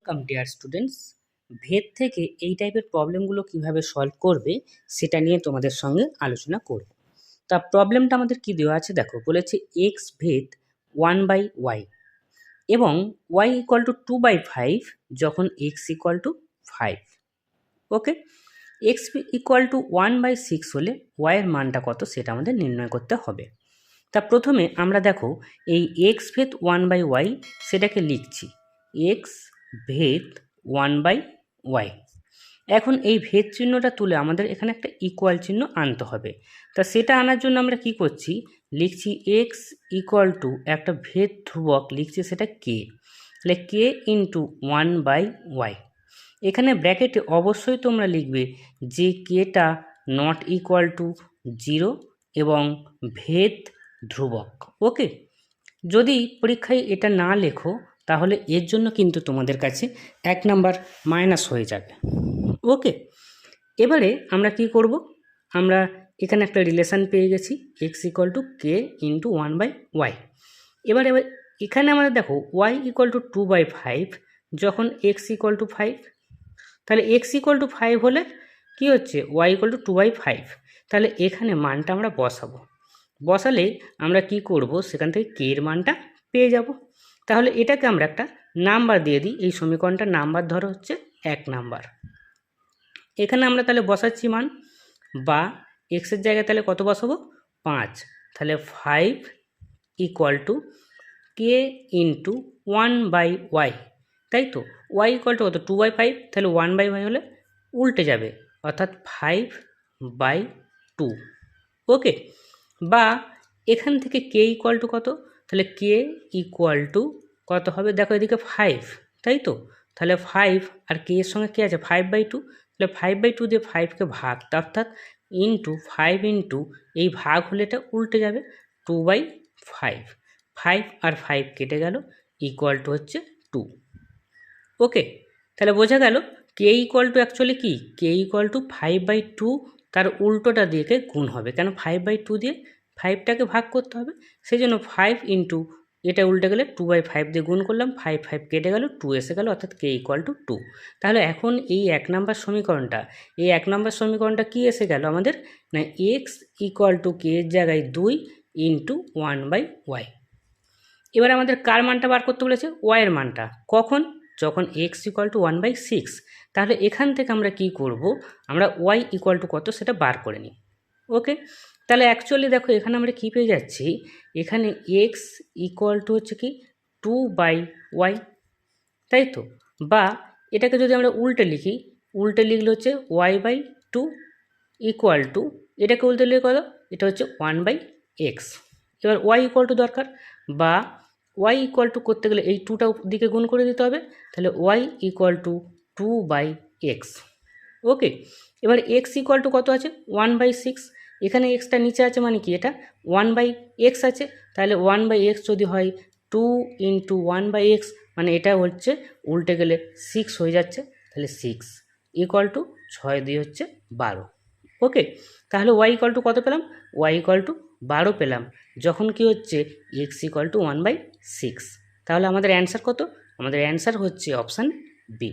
Welcome dear students. ভেদ থেকে এই টাইপের প্রবলেমগুলো কিভাবে সলভ করবে সেটা নিয়ে তোমাদের সঙ্গে আলোচনা করব। তা প্রবলেমটা আমাদের কি দেওয়া আছে দেখো, বলেছে এক্স ভেদ 1/y এবং y ইকুয়াল টু 2/5 যখন x equal to 5। Okay, x equal to 1/6 হলে y এর মানটা কত সেটা আমাদের নির্ণয় করতে হবে। তা প্রথমে আমরা দেখো এই x ভেদ 1/y সেটাকে লিখছি x ভেদ 1/y। এখন এই ভেদ চিহ্নটা তুলে আমাদের এখানে একটা ইকুয়াল চিহ্ন আনতে হবে। তা সেটা আনার জন্য আমরা কি করছি, লিখছি x ইকুয়াল টু একটা ভেদ ধ্রুবক লিখছি সেটা k, তাহলে k ইন্টু 1/y। এখানে ব্র্যাকেটে অবশ্যই তোমরা লিখবে যে কেটা নট ইকুয়াল টু 0 এবং ভেদ ধ্রুবক। ওকে, যদি পরীক্ষায় এটা না লেখো তাহলে এর জন্য কিন্তু তোমাদের কাছে 1 নাম্বার মাইনাস হয়ে যাবে। ওকে, এবারে আমরা কি করব, আমরা এখানে একটা রিলেশান পেয়ে গেছি x equal to K into 1/y। এবার এখানে আমাদের দেখো y ইকুয়াল টু 2/5 যখন এক্স ইকুয়াল টু 5, তাহলে এক্স ইকুয়াল টু 5 হলে কি হচ্ছে y ইকুয়াল টু 2/5, তাহলে এখানে মানটা আমরা বসালে আমরা কি করব, সেখান থেকে কে এর মানটা পেয়ে যাব। তাহলে এটাকে আমরা একটা নাম্বার দিয়ে দিই, এই সমীকরণটার নাম্বার ধরো হচ্ছে 1 নাম্বার। এখানে আমরা তাহলে বসাচ্ছি মান, বা এক্সের জায়গায় তাহলে কত বসাবো 5, তাহলে 5 equal to K into 1/y, তাই তো y ইকুয়াল টু কত 2/5, তাহলে 1/y হলে উল্টে যাবে অর্থাৎ 5/2। ওকে, বা এখান থেকে কে ইকুয়াল টু কত, তাহলে কে ইকুয়াল টু কত হবে দেখো এদিকে 5, তাই তো, তাহলে 5 আর কে এর সঙ্গে কে আছে 5/2, তাহলে 5/2 দিয়ে 5কে ভাগ, অর্থাৎ ইন্টু 5 ইন্টু এই ভাগ হলে এটা উল্টে যাবে 2/5, 5 আর 5 কেটে গেল ইকুয়াল টু হচ্ছে 2। ওকে, তাহলে বোঝা গেল কে ইকুয়াল টু অ্যাকচুয়ালি কি, কে ইকুয়াল টু 5/2 তার উল্টোটা দিয়ে গুণ হবে, কেন 5/2 দিয়ে 5টাকে ভাগ করতে হবে, সেই জন্য 5 ইন্টু এটা উল্টে গেলে 2/5 দিয়ে গুণ করলাম, 5 কেটে গেল 2 এসে গেল, অর্থাৎ কে ইকুয়াল টু 2। তাহলে এখন এই 1 নাম্বার সমীকরণটা কি এসে গেল আমাদের, না এক্স ইকুয়াল টু কে এর জায়গায় 2 ইন্টু 1/y। এবার আমাদের কার মানটা বার করতে বলেছে, y এর মানটা, কখন, যখন x ইকুয়াল টু 1/6। তাহলে এখান থেকে আমরা কি করব, আমরা y ইকুয়াল টু কত সেটা বার করে নিই। ওকে, তাহলে অ্যাকচুয়ালি দেখো এখানে আমরা কি পেয়ে যাচ্ছি, এখানে x ইকুয়াল টু হচ্ছে কি 2/y, তাই তো, বা এটাকে যদি আমরা উল্টে লিখলে হচ্ছে y/2 ইকুয়াল টু, এটাকে উল্টে লিখে কত, এটা হচ্ছে 1/x। এবার y ইকুয়াল টু দরকার, বা y ইকুয়াল টু করতে গেলে এই 2টা দিকে গুণ করে দিতে হবে, তাহলে y ইকুয়াল টু 2/x। ওকে, এবার x ইকুয়াল টু কত আছে 1/6, এখানে এক্সটা নিচে আছে মানে কি এটা 1/x আছে, তাহলে 1/x যদি হয় 2 ইন্টু 1/x, মানে এটা হচ্ছে উল্টে গেলে 6 হয়ে যাচ্ছে, তাহলে 6 ইকুয়াল টু 6 দিয়ে হচ্ছে 12। ওকে, তাহলে y ইকুয়াল টু কত পেলাম, y ইকুয়াল টু 12 পেলাম যখন কি হচ্ছে x ইকুয়াল টু 1/6। তাহলে আমাদের অ্যান্সার কত, আমাদের অ্যান্সার হচ্ছে অপশান বি।